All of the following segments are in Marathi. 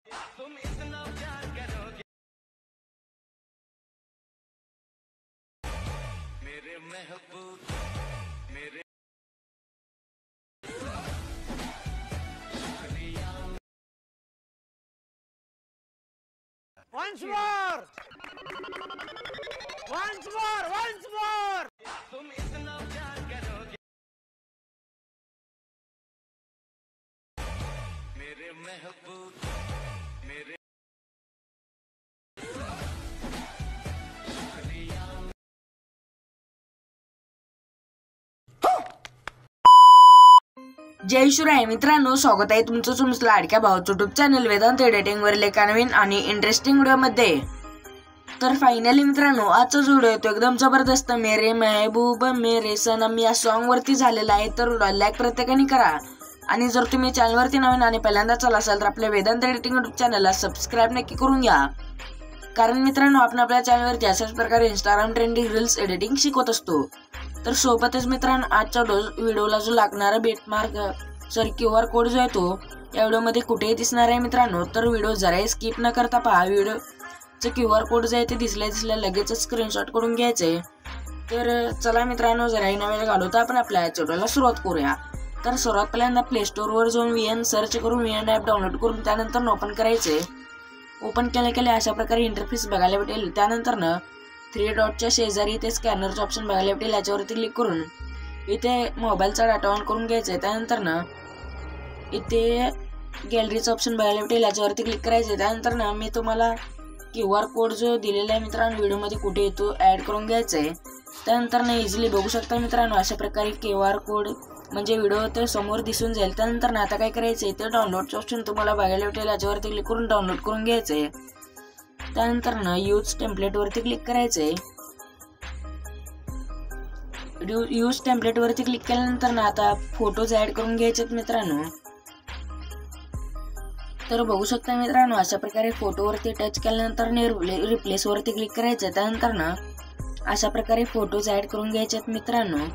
तुम इतना प्यार करोगे मेरे महबूब मेरे Once more! Once more! Once more! तुम इतना प्यार करोगे मेरे महबूब मेरे जय शिवराय मित्रांनो, स्वागत आहे तुमचं तुमचं लाडक्या भावाचं यूट्यूब चॅनल वेदांत एडिटिंग वरील एका नवीन आणि इंटरेस्टिंग व्हिडिओमध्ये। तर फायनली मित्रांनो, आजचा जो व्हिडिओ तो एकदम जबरदस्त मेरे महबूब मेरे सनम या सॉन्ग वरती झालेला आहे। तर लाईक प्रत्येकाने करा आणि जर तुम्ही चॅनलवरती नवीन आणि पहिल्यांदा चला असाल तर आपल्या वेदांत एडिटिंग यूट्यूब चॅनलला सबस्क्राइब नक्की करून घ्या, कारण मित्रांनो आपण आपल्या चॅनलवरती अशाच प्रकारे इंस्टाग्राम ट्रेंडिंग रील्स एडिटिंग शिकवत असतो। तर सोबतच मित्रांनो आजच्या व्हिडिओला जो लागणारा QR कोड जो आहे तो या व्हिडिओमध्ये कुठेही दिसणार आहे मित्रांनो। तर व्हिडिओ जराही स्किप न करता पहा। व्हिडिओचं QR कोड जो आहे ते दिसल्या लगेच स्क्रीनशॉट करून घ्यायचे। तर चला मित्रांनो, जराही न वेळ घालवता आपण आपल्या व्हिडिओला सुरुवात करूया। तर सर्वात पहिल्यांदा प्ले स्टोअरवर जाऊन VN सर्च करून VN ॲप डाउनलोड करून त्यानंतर ओपन करायचे। ओपन केले अशा प्रकारे इंटरफेस बघायला भेटेल। त्यानंतर 3 डॉटच्या शेजारी इथे स्कॅनरचं ऑप्शन बघायला भेटेल, याच्यावरती क्लिक करून इथे मोबाईलचा डाटा ऑन करून घ्यायचा आहे। त्यानंतर इथे गॅलरीचं ऑप्शन बघायला भेटेल, याच्यावरती क्लिक करायचं आहे। त्यानंतर मी तुम्हाला QR कोड जो दिलेला आहे मित्रांनो व्हिडिओमध्ये कुठे येतो ॲड करून घ्यायचा आहे। त्यानंतर इझिली बघू शकता मित्रांनो अशा प्रकारे QR कोड म्हणजे व्हिडिओ तर समोर दिसून जाईल। त्यानंतर आता काय करायचं आहे, ते डाउनलोडचं ऑप्शन तुम्हाला बघायला भेटेल, याच्यावरती क्लिक करून डाउनलोड करून घ्यायचं आहे। त्यानंतर यूज टेम्पलेटवरती क्लिक करायचं आहे। यूज टेम्पलेटवरती क्लिक केल्यानंतर आता फोटोज ॲड करून घ्यायचे मित्रांनो। तर बघू शकता मित्रांनो अशा प्रकारे फोटोवरती टच केल्यानंतर रिप्लेसवरती क्लिक करायचं। त्यानंतर अशा प्रकारे फोटोज ॲड करून घ्यायचे मित्रांनो।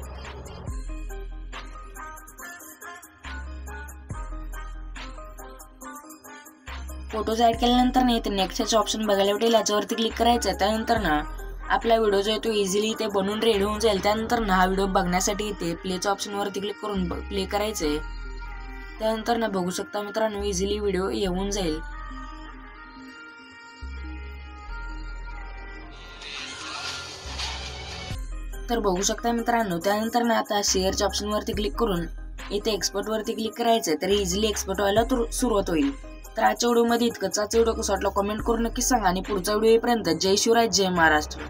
फोटोज ॲड केल्यानंतर इथे नेक्स्टचं ऑप्शन बघायला भेटेल, याच्यावरती क्लिक करायचं। त्यानंतर आपला व्हिडिओ जो आहे तो इझिली इथे बनून रेडी होऊन जाईल। त्यानंतर हा व्हिडिओ बघण्यासाठी इथे प्लेच्या ऑप्शनवरती क्लिक करून प्ले करायचे। त्यानंतर बघू शकता मित्रांनो इझिली व्हिडिओ येऊन जाईल। तर बघू शकता मित्रांनो, त्यानंतर आता शेअरच्या ऑप्शनवरती क्लिक करून इथे एक्सपोर्टवरती क्लिक करायचं, तर इझिली एक्सपोर्ट व्हायला सुरुवात होईल। तर आजच्या व्हिडिओमध्ये इतकंच। आजचा व्हिडिओ कसा वाटला कमेंट करून नक्की सांगा आणि पुढचा व्हिडिओ येईपर्यंत जय शिवराय जय महाराष्ट्र।